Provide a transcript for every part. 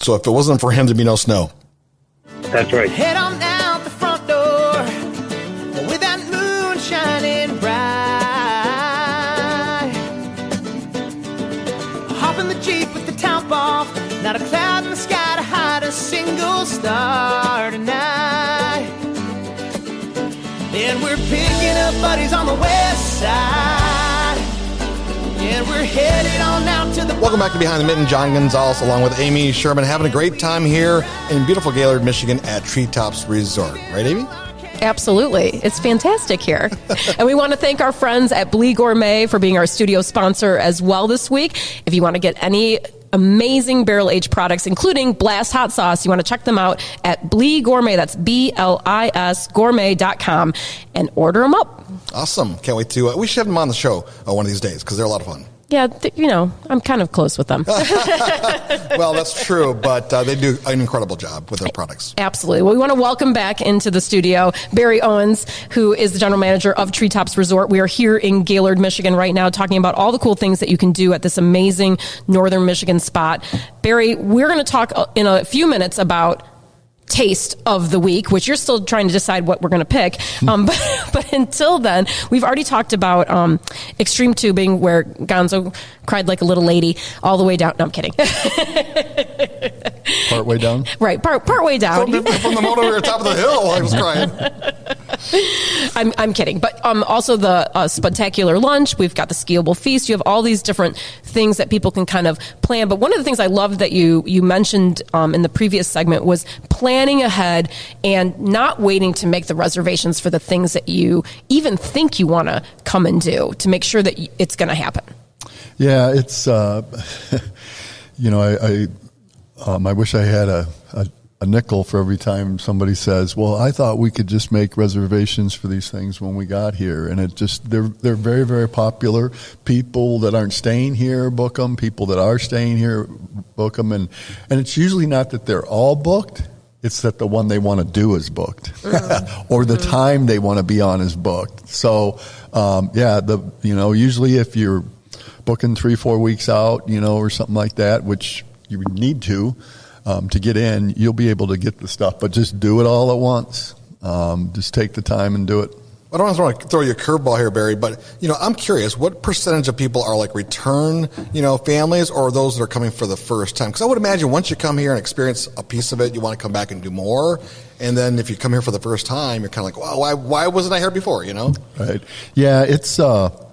So if it wasn't for him, there'd be no snow. That's right. Head on out the front door with that moon shining bright. Hop in the Jeep with the top off, not a cloud in the sky to hide a single star tonight. Then we're picking up buddies on the west side, and we're headed on out to the... Welcome back to Behind the Mitten. John Gonzalez along with Amy Sherman having a great time here in beautiful Gaylord, Michigan at Treetops Resort. Right, Amy? Absolutely. It's fantastic here. And we want to thank our friends at Grille Gourmet for being our studio sponsor as well this week. If you want to get any amazing barrel-aged products, including Blast Hot Sauce, you want to check them out at Grille Gourmet. That's BLIS gourmet.com and order them up. Awesome. Can't wait to... we should have them on the show one of these days because they're a lot of fun. Yeah, I'm kind of close with them. Well, that's true, but they do an incredible job with their products. Absolutely. Well, we want to welcome back into the studio Barry Owens, who is the general manager of Treetops Resort. We are here in Gaylord, Michigan right now talking about all the cool things that you can do at this amazing northern Michigan spot. Barry, we're going to talk in a few minutes about taste of the week, which you're still trying to decide what we're going to pick. But until then, we've already talked about extreme tubing, where Gonzo cried like a little lady all the way down. No, I'm kidding. Part way down? Right, part way down. From the motor to the top of the hill, I was crying. I'm kidding. But also the spectacular lunch. We've got the skiable feast. You have all these different things that people can kind of plan. But one of the things I love that you mentioned in the previous segment was planning ahead and not waiting to make the reservations for the things that you even think you want to come and do to make sure that it's going to happen. Yeah, it's, I wish I had a nickel for every time somebody says, well, I thought we could just make reservations for these things when we got here. And they're very, very popular. People that aren't staying here book them. People that are staying here book them. And it's usually not that they're all booked. It's that the one they want to do is booked, or the time they want to be on is booked. So, usually if you're booking 3-4 weeks out, or something like that, which you would need to get in, you'll be able to get the stuff. But just do it all at once. Just take the time and do it. I don't want to throw you a curveball here, Barry, but, I'm curious, what percentage of people are like return, families, or those that are coming for the first time? Because I would imagine once you come here and experience a piece of it, you want to come back and do more. And then if you come here for the first time, you're kind of like, wow, why wasn't I here before, Right. Yeah, it's almost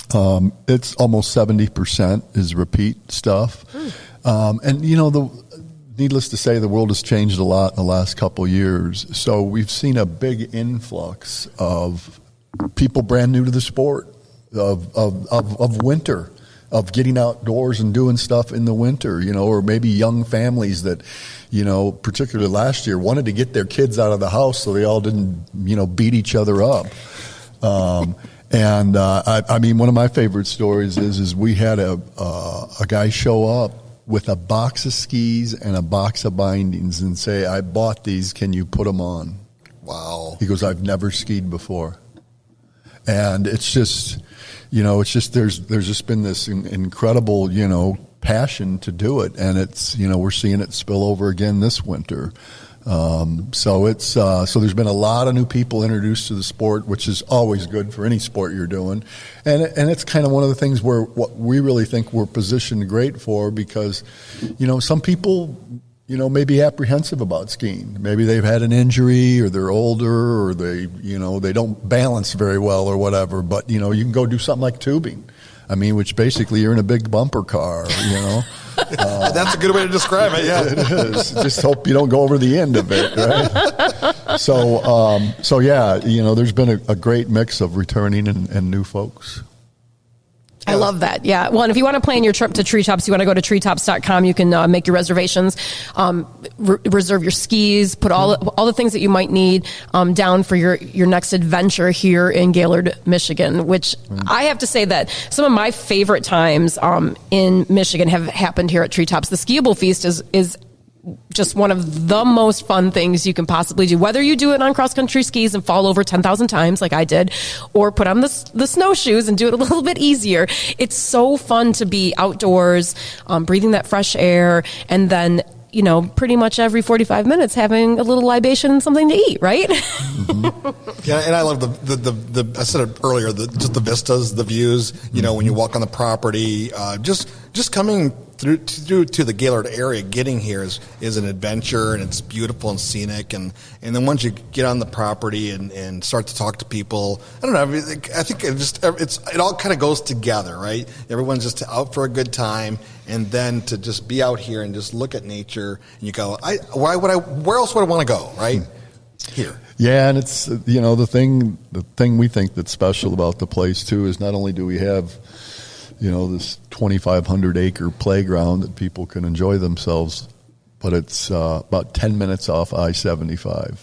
70% is repeat stuff. Needless to say, the world has changed a lot in the last couple of years. So we've seen a big influx of people brand new to the sport, of winter, of getting outdoors and doing stuff in the winter, or maybe young families that, particularly last year, wanted to get their kids out of the house so they all didn't, beat each other up. One of my favorite stories is we had a guy show up with a box of skis and a box of bindings and say, I bought these, can you put them on? Wow. He goes, I've never skied before. And it's just, there's just been this incredible, passion to do it. And it's, we're seeing it spill over again this winter. So there's been a lot of new people introduced to the sport, which is always good for any sport you're doing. And it's kind of one of the things where what we really think we're positioned great for, because, some people, may be apprehensive about skiing. Maybe they've had an injury, or they're older, or they don't balance very well or whatever, but, you can go do something like tubing. Which basically you're in a big bumper car, That's a good way to describe it, yeah. It is. Just hope you don't go over the end of it, right? There's been a great mix of returning and new folks. I love that. Yeah. Well, and if you want to plan your trip to Treetops, you want to go to treetops.com. You can make your reservations, reserve your skis, put all the things that you might need down for your next adventure here in Gaylord, Michigan, which I have to say that some of my favorite times in Michigan have happened here at Treetops. The skiable feast is just one of the most fun things you can possibly do, whether you do it on cross-country skis and fall over 10,000 times like I did, or put on the snowshoes and do it a little bit easier. It's so fun to be outdoors, breathing that fresh air, and then pretty much every 45 minutes having a little libation and something to eat, right? Yeah, and I love the I said it earlier, just the vistas, the views, when you walk on the property, just coming through to the Gaylord area, getting here is an adventure, and it's beautiful and scenic, and then once you get on the property and start to talk to people, I don't know, I think it all kind of goes together, right? Everyone's just out for a good time, and then to just be out here and just look at nature, and you go, where else would I want to go, right? Here. Yeah, and it's the thing we think that's special about the place too is not only do we have this 2,500 acre playground that people can enjoy themselves, but it's about 10 minutes off I-75,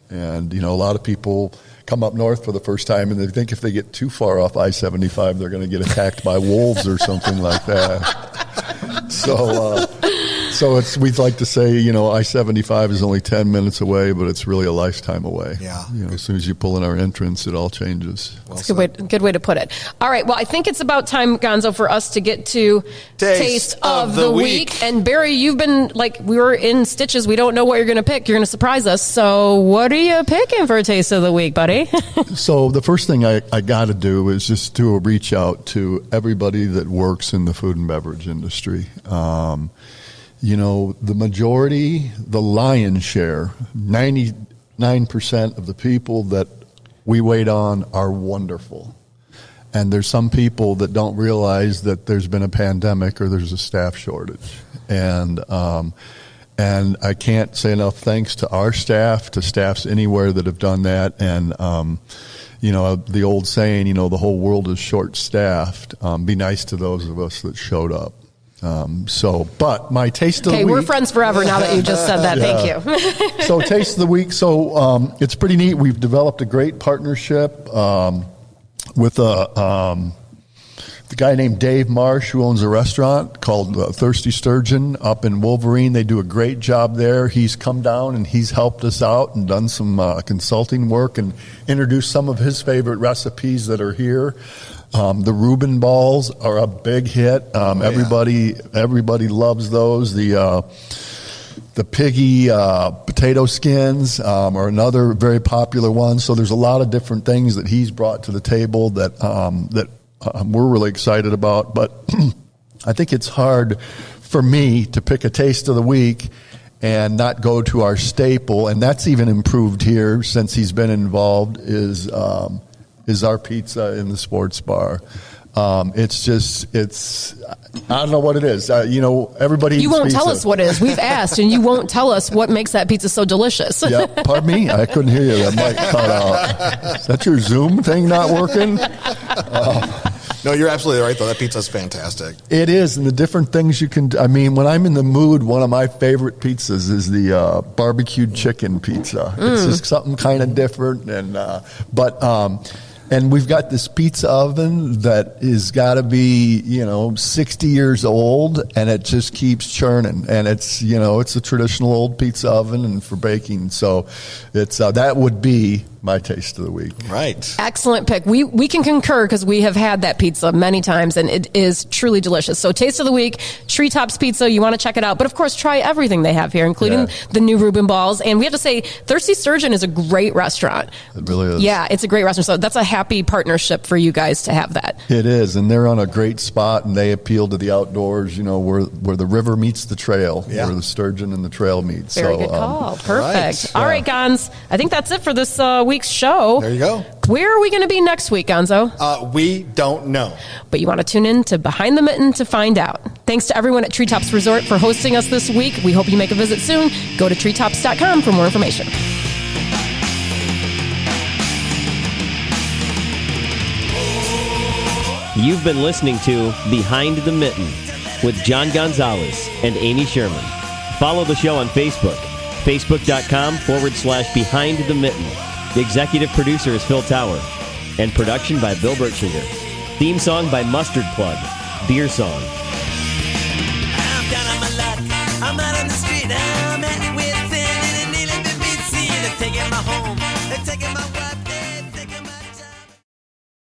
and a lot of people come up north for the first time and they think if they get too far off I-75 they're going to get attacked by wolves or something like that. So we'd like to say, I-75 is only 10 minutes away, but it's really a lifetime away. Yeah. As soon as you pull in our entrance, it all changes. That's a good way to put it. All right. Well, I think it's about time, Gonzo, for us to get to Taste of the Week. And Barry, you've been we were in stitches. We don't know what you're going to pick. You're going to surprise us. So what are you picking for Taste of the Week, buddy? So the first thing I got to do is just do a reach out to everybody that works in the food and beverage industry. The majority, the lion's share, 99% of the people that we wait on are wonderful. And there's some people that don't realize that there's been a pandemic or there's a staff shortage. And I can't say enough thanks to our staff, to staffs anywhere that have done that. And, the old saying, the whole world is short-staffed. Be nice to those of us that showed up. But my taste of the week. Okay, we're friends forever now that you just said that. Yeah. Thank you. So taste of the week. So it's pretty neat. We've developed a great partnership with the guy named Dave Marsh, who owns a restaurant called Thirsty Sturgeon up in Wolverine. They do a great job there. He's come down and he's helped us out and done some consulting work and introduced some of his favorite recipes that are here. The Reuben balls are a big hit. Everybody loves those. The piggy potato skins are another very popular one. So there's a lot of different things that he's brought to the table that we're really excited about. But I think it's hard for me to pick a taste of the week and not go to our staple, and that's even improved here since he's been involved, is our pizza in the sports bar. I don't know what it is. Everybody eats You won't pizza. tell us what it is. We've asked, and you won't tell us what makes that pizza so delicious. Yeah, pardon me. I couldn't hear you. That mic cut out. Is that your Zoom thing not working? No, you're absolutely right, though. That pizza's fantastic. It is, and the different things you can... when I'm in the mood, one of my favorite pizzas is the barbecued chicken pizza. It's just something kind of different, and we've got this pizza oven that is got to be, 60 years old, and it just keeps churning. And it's a traditional old pizza oven and for baking. So it's that would be my taste of the week. Right. Excellent pick. We can concur because we have had that pizza many times, and it is truly delicious. So taste of the week, Treetops Pizza. You want to check it out. But, of course, try everything they have here, including the new Reuben balls. And we have to say, Thirsty Sturgeon is a great restaurant. It really is. Yeah, it's a great restaurant. So that's a happy partnership for you guys to have that. It is, and they're on a great spot, and they appeal to the outdoors, where the river meets the trail, where the sturgeon and the trail meet. Very good call. Perfect. All right, Gonz. I think that's it for this week's show. There you go. Where are we going to be next week, Gonzo? We don't know. But you want to tune in to Behind the Mitten to find out. Thanks to everyone at Treetops Resort for hosting us this week. We hope you make a visit soon. Go to treetops.com for more information. You've been listening to Behind the Mitten with John Gonzalez and Amy Sherman. Follow the show on Facebook, facebook.com/Behind the Mitten. The executive producer is Phil Tower, and production by Bill Bertschinger. Theme song by Mustard Plug, Beer Song.